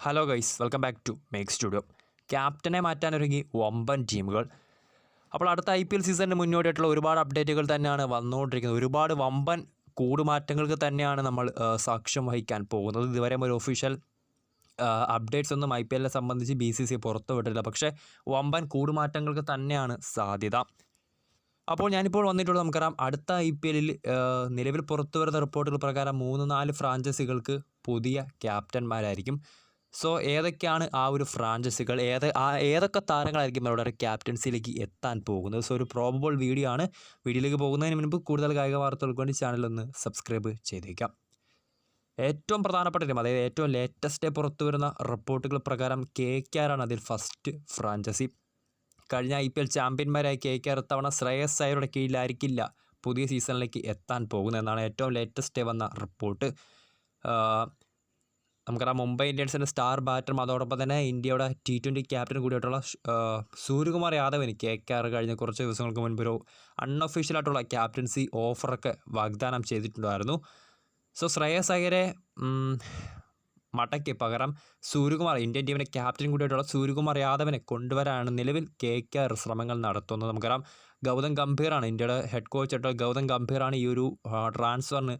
Hello guys, welcome back to make studio. ക്യാപ്റ്റനെ മാറ്റാനൊരുങ്ങി വമ്പൻ ടീമുകൾ. അപ്പോൾ അടുത്ത IPL സീസണിന് മുന്നോടിയായിട്ടുള്ള ഒരുപാട് അപ്ഡേറ്റുകൾ തന്നെയാണ് വന്നുകൊണ്ടിരിക്കുന്നത്. ഒരുപാട് വമ്പൻ കൂടുമാറ്റങ്ങൾക്ക് തന്നെയാണ് നമ്മൾ സാക്ഷ്യം വഹിക്കാൻ പോകുന്നത്. ഇതുവരെ ഒരു ഒഫീഷ്യൽ അപ്ഡേറ്റ്സ് ഒന്നും IPL സംബന്ധിച്ച് BCCI പുറത്തുവിട്ടില്ല. പക്ഷേ വമ്പൻ കൂടുമാറ്റങ്ങൾക്ക് തന്നെയാണ് സാധ്യത. അപ്പോൾ ഞാനിപ്പോൾ വന്നിട്ടുള്ളത് നമുക്കറിയാം, അടുത്ത IPL നിലവിൽ പുറത്തു വരുന്ന റിപ്പോർട്ടുകൾ പ്രകാരം 3-4 ഫ്രാഞ്ചൈസികൾക്ക് പുതിയ ക്യാപ്റ്റന്മാരായിരിക്കും. സോ ഏതൊക്കെയാണ് ആ ഒരു ഫ്രാഞ്ചൈസികൾ, ഏതൊക്കെ താരങ്ങളായിരിക്കും അവരുടെ ക്യാപ്റ്റൻസിയിലേക്ക് എത്താൻ പോകുന്നത്? സോ ഒരു പ്രോബബിൾ വീഡിയോ ആണ്. വീഡിയോയിലേക്ക് പോകുന്നതിന് മുൻപ് കൂടുതൽ കായിക വാർത്തകൾക്ക് വേണ്ടി ചാനലൊന്ന് സബ്സ്ക്രൈബ് ചെയ്തേക്കാം. ഏറ്റവും പ്രധാനപ്പെട്ട ടീം, അതായത് ഏറ്റവും ലേറ്റസ്റ്റ് പുറത്തു വരുന്ന റിപ്പോർട്ടുകൾ പ്രകാരം KKR ആണ് അതിൽ ഫസ്റ്റ് ഫ്രാഞ്ചൈസി. കഴിഞ്ഞ IPL ചാമ്പ്യന്മാരായ KKR ഇത്തവണ ശ്രേയസ് അയ്യരുടെ കീഴിലായിരിക്കില്ല പുതിയ സീസണിലേക്ക് എത്താൻ പോകുന്നതെന്നാണ് ഏറ്റവും ലേറ്റസ്റ്റ് വന്ന റിപ്പോർട്ട്. നമുക്കറിയാം, മുംബൈ ഇന്ത്യൻസിൻ്റെ സ്റ്റാർ ബാറ്ററും അതോടൊപ്പം തന്നെ ഇന്ത്യയുടെ T20 ക്യാപ്റ്റൻ കൂടിയായിട്ടുള്ള സൂര്യകുമാർ യാദവിന് KKR കഴിഞ്ഞ കുറച്ച് ദിവസങ്ങൾക്ക് മുൻപ് ഒരു അൺഒഫീഷ്യലായിട്ടുള്ള ക്യാപ്റ്റൻസി ഓഫറൊക്കെ വാഗ്ദാനം ചെയ്തിട്ടുണ്ടായിരുന്നു. സോ ശ്രേയസ് അയ്യരെ മടക്കി പകരം സൂര്യകുമാർ, ഇന്ത്യൻ ടീമിൻ്റെ ക്യാപ്റ്റൻ കൂടിയായിട്ടുള്ള സൂര്യകുമാർ യാദവിനെ കൊണ്ടുവരാനാണ് നിലവിൽ KKR ശ്രമങ്ങൾ നടത്തുന്നത്. നമുക്കറിയാം, ഗൗതം ഗംഭീറാണ് ഇന്ത്യയുടെ ഹെഡ് കോച്ചായിട്ടുള്ള ഗൗതം ഗംഭീറാണ് ഈ ഒരു ട്രാൻസ്ഫറിന്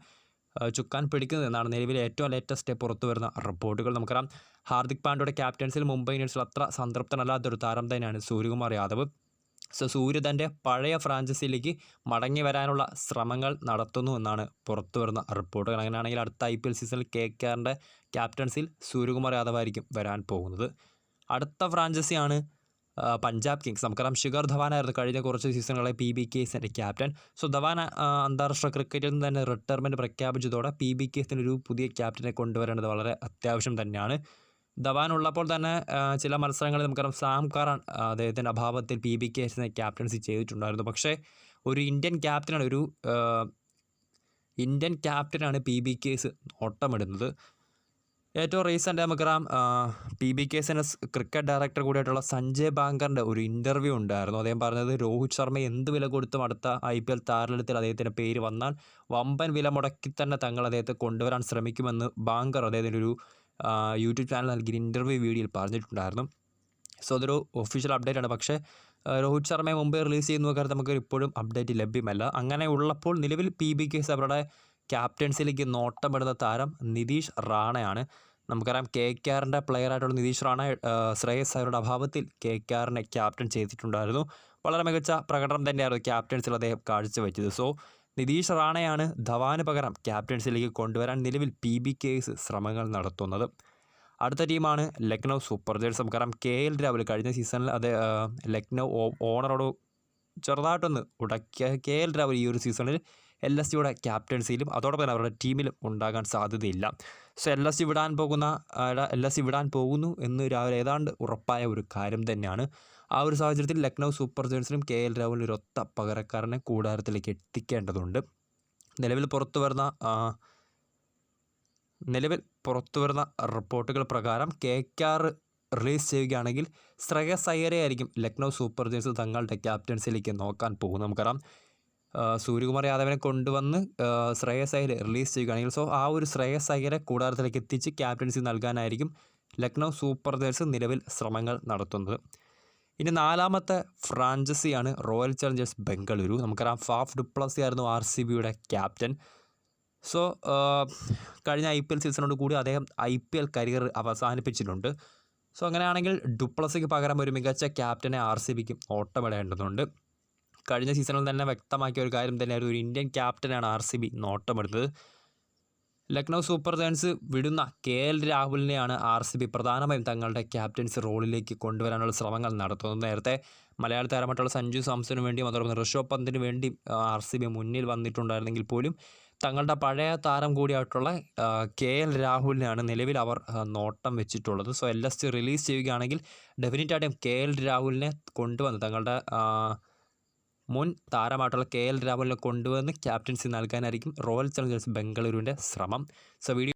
ചുക്കാൻ പിടിക്കുന്നത് എന്നാണ് നിലവിലെ ഏറ്റവും ലേറ്റസ്റ്റ് പുറത്തു വരുന്ന റിപ്പോർട്ടുകൾ. നമുക്കറിയാം, ഹാർദിക് പാണ്ഡ്യയുടെ ക്യാപ്റ്റൻസിൽ മുംബൈ ഇന്ത്യൻസിൽ അത്ര സംതൃപ്തനല്ലാത്തൊരു താരം തന്നെയാണ് സൂര്യകുമാർ യാദവ്. സോ സൂര്യ തൻ്റെ പഴയ ഫ്രാഞ്ചൈസിയിലേക്ക് മടങ്ങി വരാനുള്ള ശ്രമങ്ങൾ നടത്തുന്നു എന്നാണ് പുറത്തു വരുന്ന റിപ്പോർട്ടുകൾ. അങ്ങനെയാണെങ്കിൽ അടുത്ത IPL സീസണിൽ KKRൻ്റെ ക്യാപ്റ്റൻസിൽ സൂര്യകുമാർ യാദവ് ആയിരിക്കും വരാൻ പോകുന്നത്. അടുത്ത ഫ്രാഞ്ചൈസിയാണ് പഞ്ചാബ് കിങ്സ്. നമുക്കറിയാം, ശിഖർ ധവാനായിരുന്നു കഴിഞ്ഞ കുറച്ച് സീസണുകളെ PBKസിൻ്റെ ക്യാപ്റ്റൻ. സോ ധവാൻ അന്താരാഷ്ട്ര ക്രിക്കറ്റിൽ നിന്ന് തന്നെ റിട്ടയർമെൻറ്റ് പ്രഖ്യാപിച്ചതോടെ PBKസിന് ഒരു പുതിയ ക്യാപ്റ്റനെ കൊണ്ടുവരേണ്ടത് വളരെ അത്യാവശ്യം തന്നെയാണ്. ധവാൻ ഉള്ളപ്പോൾ തന്നെ ചില മത്സരങ്ങളിൽ നമുക്കറിയാം സാം കറാൻ അദ്ദേഹത്തിൻ്റെ അഭാവത്തിൽ PBKസിനെ ക്യാപ്റ്റൻസി ചെയ്തിട്ടുണ്ടായിരുന്നു. പക്ഷേ ഒരു ഇന്ത്യൻ ക്യാപ്റ്റനാണ് PBKസ് ഓട്ടമിടുന്നത്. ഏറ്റവും റീസെൻ്റ് നമുക്കറിയാം, PBKസിൻ്റെ ക്രിക്കറ്റ് ഡയറക്ടർ കൂടിയായിട്ടുള്ള സഞ്ജയ് ബാങ്കറിൻ്റെ ഒരു ഇൻ്റർവ്യൂ ഉണ്ടായിരുന്നു. അദ്ദേഹം പറഞ്ഞത് രോഹിത് ശർമ്മയെ എന്ത് വില കൊടുത്തും അടുത്ത IPL താരത്തിൽ അദ്ദേഹത്തിൻ്റെ പേര് വന്നാൽ വമ്പൻ വില മുടക്കി തന്നെ തങ്ങൾ അദ്ദേഹത്തെ കൊണ്ടുവരാൻ ശ്രമിക്കുമെന്ന് ബാങ്കർ അദ്ദേഹത്തിൻ്റെ ഒരു YouTube ചാനൽ നൽകിയ ഇൻ്റർവ്യൂ വീഡിയോയിൽ പറഞ്ഞിട്ടുണ്ടായിരുന്നു. സോ അതൊരു ഒഫീഷ്യൽ അപ്ഡേറ്റ് ആണ്. പക്ഷേ രോഹിത് ശർമ്മയെ മുമ്പേ റിലീസ് ചെയ്യുന്ന കാര്യത്തിൽ നമുക്ക് ഇപ്പോഴും അപ്ഡേറ്റ് ലഭ്യമല്ല. അങ്ങനെ ഉള്ളപ്പോൾ നിലവിൽ PBKസ് അവരുടെ ക്യാപ്റ്റൻസിലേക്ക് നോട്ടമിടുന്ന താരം നിതീഷ് റാണയാണ്. നമുക്കറിയാം, KKRൻ്റെ പ്ലെയറായിട്ടുള്ള നിതീഷ് റാണ ശ്രേയസ് അയ്യരുടെ അഭാവത്തിൽ KKRനെ ക്യാപ്റ്റൻ ചെയ്തിട്ടുണ്ടായിരുന്നു. വളരെ മികച്ച പ്രകടനം തന്നെയായിരുന്നു ക്യാപ്റ്റൻസിൽ അദ്ദേഹം കാഴ്ചവെച്ചത്. സോ നിതീഷ് റാണയാണ് ധവാന് പകരം ക്യാപ്റ്റൻസിലേക്ക് കൊണ്ടുവരാൻ നിലവിൽ PBKസ് ശ്രമങ്ങൾ നടത്തുന്നത്. അടുത്ത ടീമാണ് ലക്നൗ സൂപ്പർ ജയൻസ്. നമുക്കറിയാം, KL രാഹുൽ കഴിഞ്ഞ സീസണിൽ അത് ലക്നൗ ഓണറോട് ചെറുതായിട്ടൊന്ന് ഉടക്കിയ KL രാഹുൽ ഈ ഒരു സീസണിൽ LSGയുടെ ക്യാപ്റ്റൻസിയിലും അതോടൊപ്പം തന്നെ അവരുടെ ടീമിലും ഉണ്ടാകാൻ സാധ്യതയില്ല. സോ LSG വിടാൻ പോകുന്നു എന്ന് രാവിലെ ഏതാണ്ട് ഉറപ്പായ ഒരു കാര്യം തന്നെയാണ്. ആ ഒരു സാഹചര്യത്തിൽ ലക്നൗ സൂപ്പർ ജയൻസിനും KL രാഹുലിന് ഒരു ഒത്ത പകരക്കാരനെ കൂടാരത്തിലേക്ക് എത്തിക്കേണ്ടതുണ്ട്. നിലവിൽ പുറത്തു വരുന്ന റിപ്പോർട്ടുകൾ പ്രകാരം KKR റിലീസ് ചെയ്യുകയാണെങ്കിൽ ശ്രേയസ് അയ്യരെ ആയിരിക്കും ലക്നൗ സൂപ്പർ ജയൻസ് തങ്ങളുടെ ക്യാപ്റ്റൻസിലേക്ക് നോക്കാൻ പോകുന്നത്. നമുക്കറിയാം, സൂര്യകുമാർ യാദവിനെ കൊണ്ടുവന്ന് ശ്രേയസ് അയ്യരെ റിലീസ് ചെയ്യുകയാണെങ്കിൽ ആ ഒരു ശ്രേയസ് അയ്യരെ കൂടാരത്തിലേക്ക് എത്തിച്ച് ക്യാപ്റ്റൻസി നൽകാനായിരിക്കും ലക്നൗ സൂപ്പർ ജയൻസ് നിലവിൽ ശ്രമങ്ങൾ നടത്തുന്നത്. ഇനി നാലാമത്തെ ഫ്രാഞ്ചൈസിയാണ് റോയൽ ചലഞ്ചേഴ്സ് ബംഗളൂരു. നമുക്കറിയാം, ഫാഫ് ഡു പ്ലസി ആയിരുന്നു RCBയുടെ ക്യാപ്റ്റൻ. സോ കഴിഞ്ഞ IPL സീസണോട് കൂടി അദ്ദേഹം IPL കരിയർ അവസാനിപ്പിച്ചിട്ടുണ്ട്. സോ അങ്ങനെയാണെങ്കിൽ ഡു പ്ലസിക്ക് പകരം ഒരു മികച്ച ക്യാപ്റ്റനെ RCBക്കും ഓട്ടമിടേണ്ടതുണ്ട്. കഴിഞ്ഞ സീസണിൽ തന്നെ വ്യക്തമാക്കിയ ഒരു കാര്യം തന്നെയായിരുന്നു, ഒരു ഇന്ത്യൻ ക്യാപ്റ്റനാണ് RCB നോട്ടമെടുത്തത്. ലക്നൗ സൂപ്പർ ജയൻസ് വിടുന്ന KL രാഹുലിനെയാണ് RCB പ്രധാനമായും തങ്ങളുടെ ക്യാപ്റ്റൻസി റോളിലേക്ക് കൊണ്ടുവരാനുള്ള ശ്രമങ്ങൾ നടത്തുന്നത്. നേരത്തെ മലയാള താരമായിട്ടുള്ള സഞ്ജു സാംസണിന് വേണ്ടിയും അതോടൊപ്പം ഋഷഭ് പന്തിന് വേണ്ടിയും RCB മുന്നിൽ വന്നിട്ടുണ്ടായിരുന്നെങ്കിൽ പോലും തങ്ങളുടെ പഴയ താരം കൂടിയായിട്ടുള്ള KL രാഹുലിനാണ് നിലവിൽ അവർ നോട്ടം വെച്ചിട്ടുള്ളത്. സോ LSG റിലീസ് ചെയ്യുകയാണെങ്കിൽ ഡെഫിനറ്റായിട്ടും KL രാഹുലിനെ കൊണ്ടുവന്ന് തങ്ങളുടെ മുൻ താരമായിട്ടുള്ള KL രാഹുലിനെ കൊണ്ടുവന്ന് ക്യാപ്റ്റൻസി നൽകാനായിരിക്കും റോയൽ ചലഞ്ചേഴ്സ് ബംഗളൂരുവിൻ്റെ ശ്രമം. So video